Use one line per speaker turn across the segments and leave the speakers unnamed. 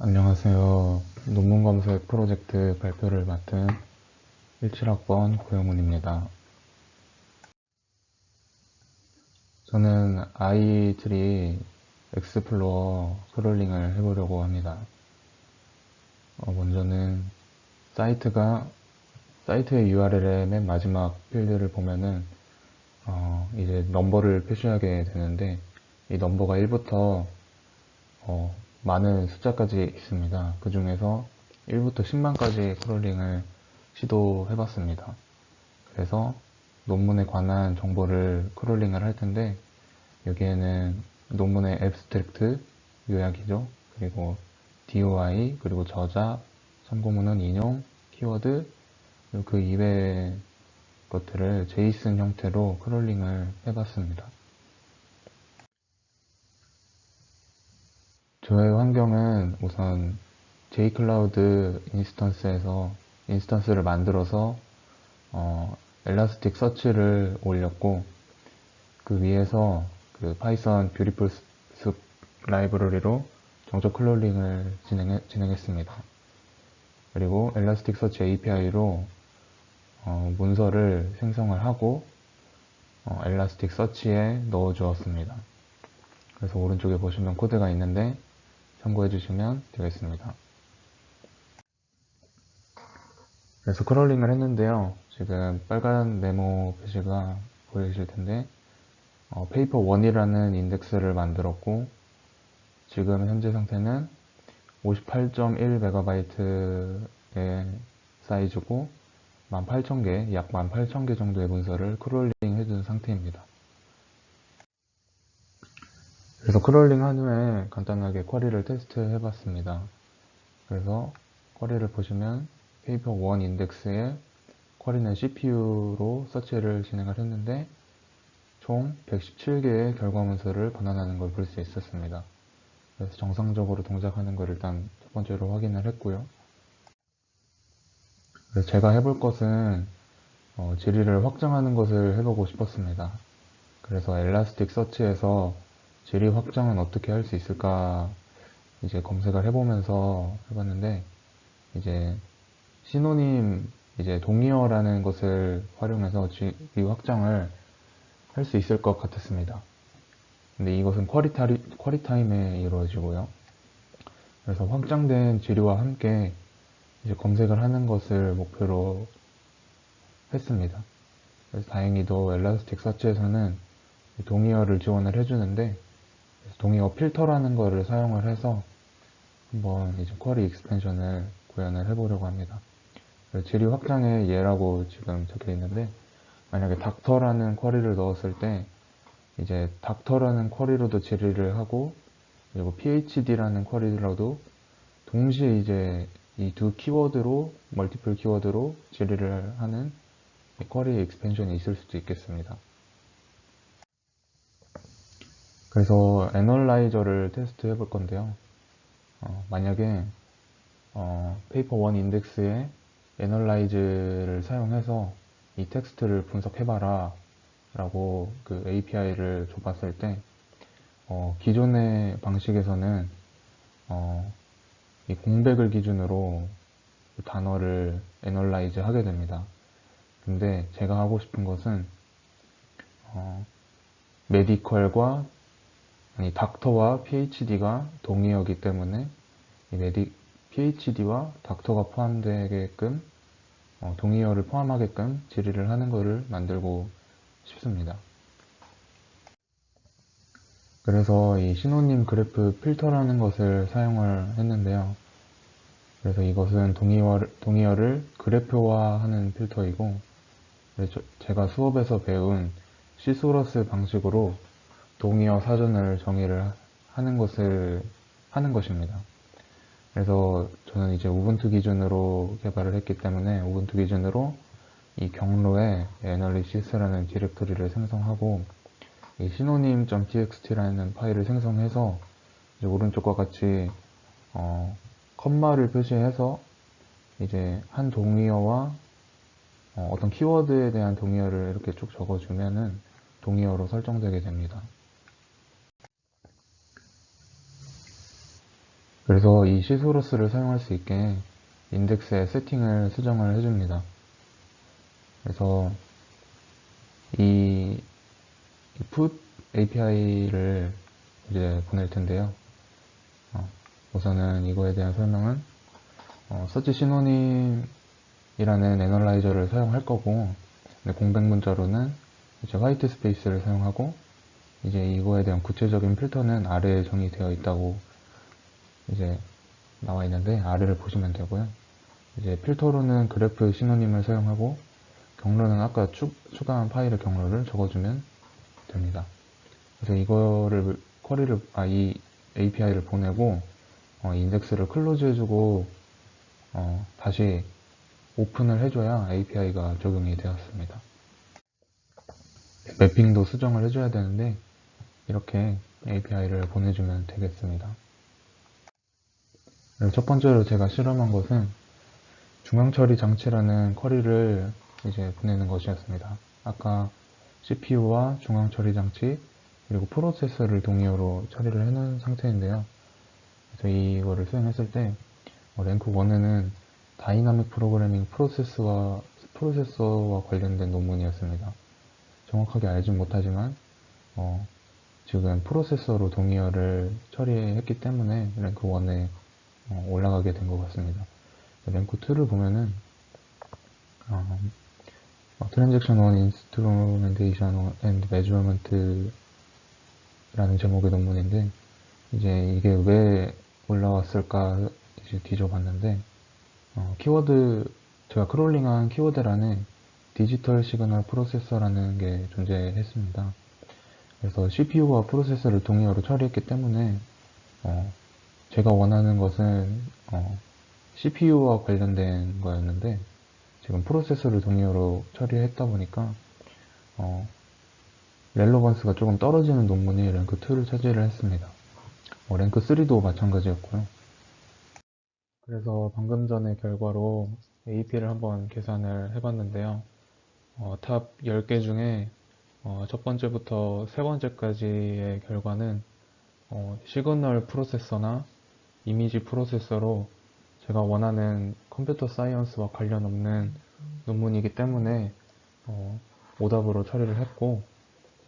안녕하세요. 논문검색 프로젝트 발표를 맡은 17학번 고영훈입니다. 저는 아이트리 엑스플로어 스크롤링을 해보려고 합니다. 먼저는 사이트의 URL의 맨 마지막 필드를 보면은 이제 넘버를 표시하게 되는데, 이 넘버가 1부터 많은 숫자까지 있습니다. 그 중에서 1부터 10만까지 크롤링을 시도해봤습니다. 그래서 논문에 관한 정보를 크롤링을 할 텐데, 여기에는 논문의 앱스트랙트, 요약이죠. 그리고 DOI, 그리고 저자, 참고문헌 인용, 키워드, 그리고 그 이외의 것들을 제이슨 형태로 크롤링을 해봤습니다. 저의 환경은 우선 jcloud 인스턴스에서 인스턴스를 만들어서 엘라스틱 서치를 올렸고, 그 위에서 그 파이썬 뷰티풀 숲 라이브러리로 정적 클롤링을 진행했습니다. 그리고 엘라스틱 서치 API로 문서를 생성을 하고 엘라스틱 서치에 넣어 주었습니다. 그래서 오른쪽에 보시면 코드가 있는데 참고해 주시면 되겠습니다. 그래서 크롤링을 했는데요. 지금 빨간 네모 표시가 보이실 텐데, 페이퍼 1이라는 인덱스를 만들었고, 지금 현재 상태는 58.1MB의 사이즈고, 18,000개, 약 18,000개 정도의 문서를 크롤링 해준 상태입니다. 그래서 크롤링 한 후에 간단하게 쿼리를 테스트 해봤습니다. 그래서 쿼리를 보시면 페이퍼 1 인덱스에 쿼리는 CPU로 서치를 진행을 했는데 총 117개의 결과 문서를 반환하는 걸 볼 수 있었습니다. 그래서 정상적으로 동작하는 걸 일단 첫 번째로 확인을 했고요. 그래서 제가 해볼 것은 지리를 확장하는 것을 해보고 싶었습니다. 그래서 엘라스틱 서치에서 지리 확장은 어떻게 할 수 있을까 이제 검색을 해보면서 해봤는데, 이제 시노님 이제 동의어라는 것을 활용해서 지리 확장을 할 수 있을 것 같았습니다. 근데 이것은 쿼리 타임에 이루어지고요. 그래서 확장된 지리와 함께 이제 검색을 하는 것을 목표로 했습니다. 그래서 다행히도 엘라스틱 서치에서는 동의어를 지원을 해주는데, 동의어 필터라는 거를 사용을 해서 한번 이제 쿼리 익스텐션을 구현을 해보려고 합니다. 지리 확장의 예라고 지금 적혀 있는데, 만약에 닥터라는 쿼리를 넣었을 때 이제 닥터라는 쿼리로도 지리를 하고, 그리고 PhD라는 쿼리로도 동시에 이제 이 두 키워드로 멀티플 키워드로 지리를 하는 쿼리 익스펜션이 있을 수도 있겠습니다. 그래서 애널라이저를 테스트 해볼 건데요. 만약에 페이퍼 1 인덱스에 애널라이즈를 사용해서 이 텍스트를 분석해봐라 라고 그 API를 줘봤을 때, 기존의 방식에서는 이 공백을 기준으로 그 단어를 애널라이즈 하게 됩니다. 근데 제가 하고 싶은 것은 메디컬과 닥터와 PhD가 동의어기 때문에 이 PhD와 닥터가 포함되게끔 동의어를 포함하게끔 지리를 하는 것을 만들고 싶습니다. 그래서 이 신호님 그래프 필터라는 것을 사용을 했는데요. 그래서 이것은 동의어를 그래프화하는 필터이고, 제가 수업에서 배운 시소러스 방식으로 동의어 사전을 정의를 하는 것입니다. 그래서 저는 이제 우분투 기준으로 개발을 했기 때문에 우분투 기준으로 이 경로에 애널리시스라는 디렉토리를 생성하고, 이 synonym.txt라는 파일을 생성해서 이제 오른쪽과 같이 컴마를 표시해서 이제 한 동의어와 어떤 키워드에 대한 동의어를 이렇게 쭉 적어주면은 동의어로 설정되게 됩니다. 그래서 이 시소러스를 사용할 수 있게 인덱스의 세팅을 수정을 해줍니다. 그래서 이 put API를 이제 보낼 텐데요. 우선은 이거에 대한 설명은 서치 시노님이라는 애널라이저를 사용할 거고, 공백 문자로는 이제 화이트 스페이스를 사용하고, 이제 이거에 대한 구체적인 필터는 아래에 정의되어 있다고 이제 나와 있는데 아래를 보시면 되고요. 이제 필터로는 그래프 시노님을 사용하고, 경로는 아까 추가한 파일의 경로를 적어주면 됩니다. 그래서 이거를 이 API를 보내고 인덱스를 클로즈 해주고 다시 오픈을 해줘야 API가 적용이 되었습니다. 매핑도 수정을 해줘야 되는데 이렇게 API를 보내주면 되겠습니다. 첫 번째로 제가 실험한 것은 중앙처리 장치라는 쿼리를 이제 보내는 것이었습니다. 아까 CPU와 중앙처리 장치 그리고 프로세서를 동의어로 처리를 해놓은 상태인데요. 그래서 이거를 수행했을 때 랭크 1에는 다이나믹 프로그래밍 프로세서와 관련된 논문이었습니다. 정확하게 알진 못하지만 지금 프로세서로 동의어를 처리했기 때문에 랭크 1에 올라가게 된 것 같습니다. 랭크 2를 보면은 트랜잭션 1 인스트루멘테이션 앤드 메저먼트 라는 제목의 논문인데 이제 이게 왜 올라왔을까 이제 뒤져봤는데 키워드 제가 크롤링한 키워드란에 디지털 시그널 프로세서라는 게 존재했습니다. 그래서 CPU와 프로세서를 동의어로 처리했기 때문에 제가 원하는 것은 CPU와 관련된 거였는데 지금 프로세서를 동의어로 처리했다 보니까 렐러번스가 조금 떨어지는 논문이 랭크 2를 차지를 했습니다. 랭크 3도 마찬가지였고요. 그래서 방금 전의 결과로 AP를 한번 계산을 해봤는데요. 탑 10개 중에 첫 번째부터 세 번째까지의 결과는 시그널 프로세서나 이미지 프로세서로 제가 원하는 컴퓨터 사이언스와 관련 없는 논문이기 때문에 오답으로 처리를 했고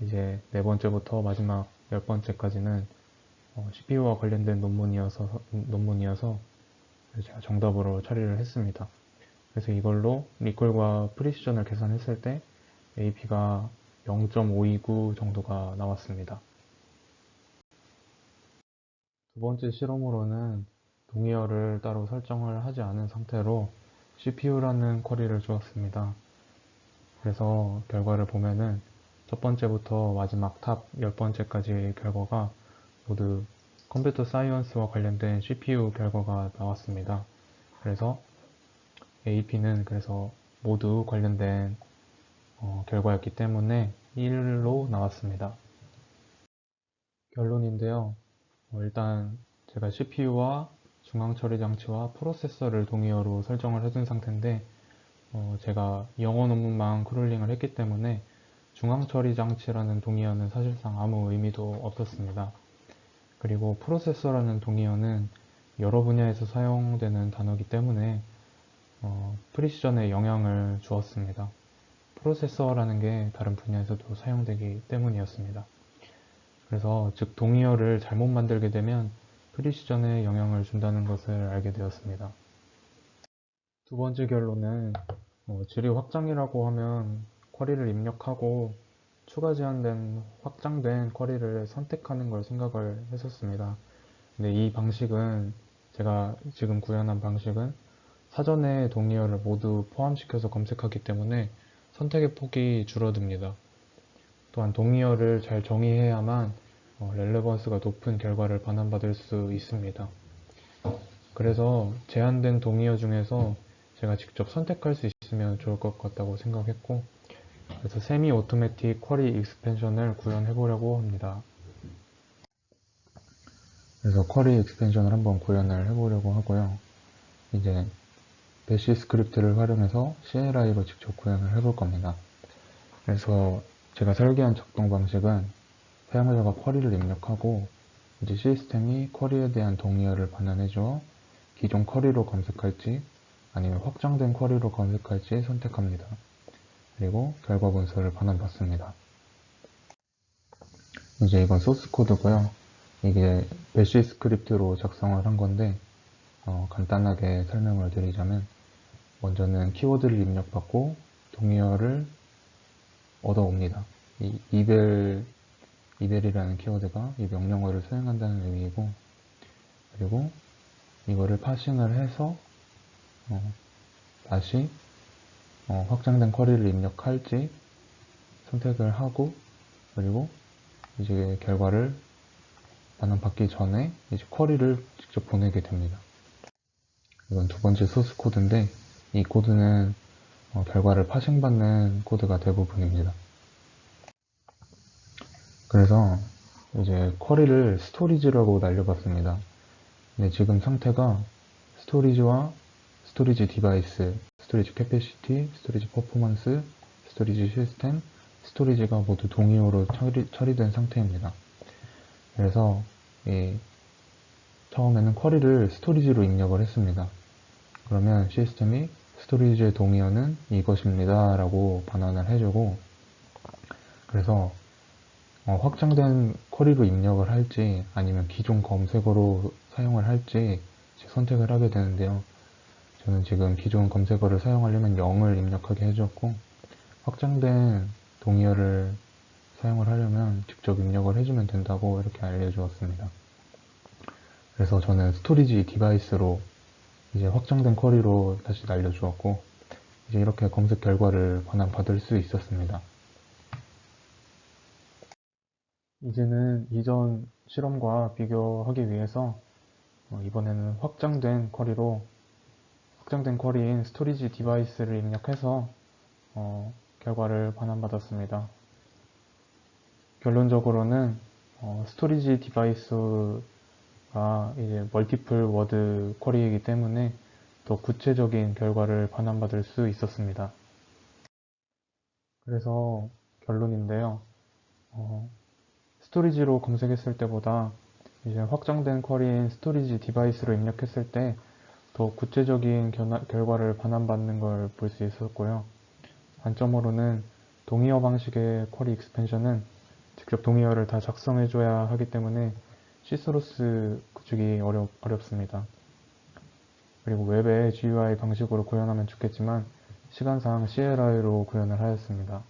이제 네 번째부터 마지막 10번째까지는 CPU와 관련된 논문이어서 제가 정답으로 처리를 했습니다. 그래서 이걸로 리콜과 프리시전을 계산했을 때 AP가 0.529 정도가 나왔습니다. 두 번째 실험으로는 동의어를 따로 설정을 하지 않은 상태로 CPU라는 쿼리를 주었습니다. 그래서 결과를 보면은 첫 번째부터 마지막 탑 10번째까지의 결과가 모두 컴퓨터 사이언스와 관련된 CPU 결과가 나왔습니다. 그래서 AP는 그래서 모두 관련된 결과였기 때문에 1로 나왔습니다. 결론인데요. 일단 제가 CPU와 중앙처리 장치와 프로세서를 동의어로 설정을 해둔 상태인데 제가 영어 논문만 크롤링을 했기 때문에 중앙처리 장치라는 동의어는 사실상 아무 의미도 없었습니다. 그리고 프로세서라는 동의어는 여러 분야에서 사용되는 단어이기 때문에 프리시전에 영향을 주었습니다. 프로세서라는 게 다른 분야에서도 사용되기 때문이었습니다. 그래서 즉 동의어를 잘못 만들게 되면 프리시전에 영향을 준다는 것을 알게 되었습니다. 두 번째 결론은 지리 확장이라고 하면 쿼리를 입력하고 추가 제한된 확장된 쿼리를 선택하는 걸 생각을 했었습니다. 근데 이 방식은 제가 지금 구현한 방식은 사전에 동의어를 모두 포함시켜서 검색하기 때문에 선택의 폭이 줄어듭니다. 또한 동의어를 잘 정의해야만 렐레번스가 높은 결과를 반환받을 수 있습니다. 그래서 제한된 동의어 중에서 제가 직접 선택할 수 있으면 좋을 것 같다고 생각했고 그래서 세미 오토매틱 쿼리 익스펜션을 구현해 보려고 합니다. 그래서 쿼리 익스펜션을 한번 구현을 해보려고 하고요. 이제 배시 스크립트를 활용해서 CLI로 직접 구현을 해볼 겁니다. 그래서 제가 설계한 작동 방식은 사용자가 쿼리를 입력하고 이제 시스템이 쿼리에 대한 동의어를 반환해줘 기존 쿼리로 검색할지 아니면 확장된 쿼리로 검색할지 선택합니다. 그리고 결과 문서를 반환받습니다. 이제 이건 소스 코드고요. 이게 배시 스크립트로 작성을 한 건데 간단하게 설명을 드리자면 먼저는 키워드를 입력받고 동의어를 얻어옵니다. 이 이벨이라는 키워드가 이 명령어를 수행한다는 의미이고, 그리고 이거를 파싱을 해서 다시 확장된 쿼리를 입력할지 선택을 하고, 그리고 이제 결과를 반환받기 전에 이제 쿼리를 직접 보내게 됩니다. 이건 두 번째 소스 코드인데, 이 코드는 결과를 파싱받는 코드가 대부분입니다. 그래서 이제 쿼리를 스토리지라고 날려봤습니다. 근데 지금 상태가 스토리지와 스토리지 디바이스, 스토리지 캐패시티, 스토리지 퍼포먼스, 스토리지 시스템, 스토리지가 모두 동의어로 처리된 상태입니다. 그래서 처음에는 쿼리를 스토리지로 입력을 했습니다. 그러면 시스템이 스토리지의 동의어는 이것입니다 라고 반환을 해주고, 그래서 확장된 쿼리로 입력을 할지 아니면 기존 검색어로 사용을 할지 선택을 하게 되는데요. 저는 지금 기존 검색어를 사용하려면 0을 입력하게 해줬고, 확장된 동의어를 사용을 하려면 직접 입력을 해주면 된다고 이렇게 알려주었습니다. 그래서 저는 스토리지 디바이스로 이제 확장된 쿼리로 다시 날려주었고, 이제 이렇게 검색 결과를 반환받을 수 있었습니다. 이제는 이전 실험과 비교하기 위해서 이번에는 확장된 쿼리인 스토리지 디바이스를 입력해서 결과를 반환받았습니다. 결론적으로는 스토리지 디바이스가 이제 멀티플 워드 쿼리이기 때문에 더 구체적인 결과를 반환받을 수 있었습니다. 그래서 결론인데요. 스토리지로 검색했을 때보다 이제 확장된 쿼리인 스토리지 디바이스로 입력했을 때 더 구체적인 결과를 반환받는 걸 볼 수 있었고요. 단점으로는 동의어 방식의 쿼리 익스펜션은 직접 동의어를 다 작성해줘야 하기 때문에 C소스 구축이 어렵습니다. 그리고 웹의 GUI 방식으로 구현하면 좋겠지만 시간상 CLI로 구현을 하였습니다.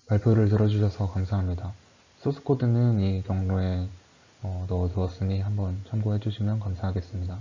발표를 들어주셔서 감사합니다. 소스코드는 이 경로에 넣어두었으니 한번 참고해 주시면 감사하겠습니다.